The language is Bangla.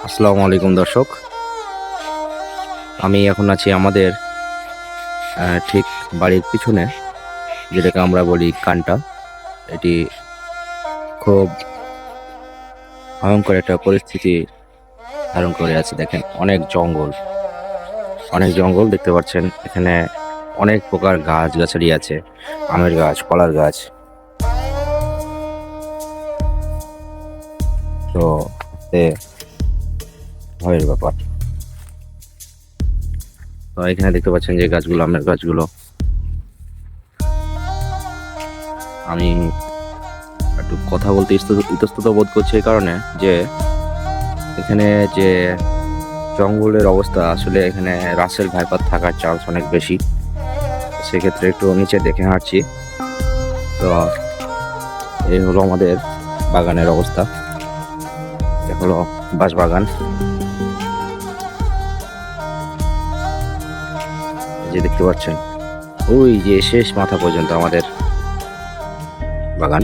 আসসালামু আলাইকুম দর্শক। আমি এখন আছি আমাদের ঠিক বাড়ির পিছনে, যেটাকে আমরা বলি কানটা। এটি খুব ভয়ঙ্কর একটা পরিস্থিতি ধারণ করে আছে। দেখেন, অনেক জঙ্গল, অনেক জঙ্গল দেখতে পাচ্ছেন। এখানে অনেক প্রকার গাছ গাছালি আছে, আমের গাছ, কলার গাছ। তো ভয়ের ব্যাপার। তো এখানে দেখতে পাচ্ছেন যে গাছগুলো, আমের গাছগুলো, আমি একটু কথা বলতে ইতস্তত বোধ করছি এই কারণে যে এখানে যে জঙ্গলের অবস্থা, আসলে এখানে রাসেল ভাইপার থাকার চান্স অনেক বেশি। সেক্ষেত্রে একটু নিচে দেখে হাঁটছি। তো এই হলো আমাদের বাগানের অবস্থা। এটা হলো বাঁশবাগান, এই যে দেখতে পাচ্ছেন, ওই যে শেষ মাথা পর্যন্ত আমাদের বাগান।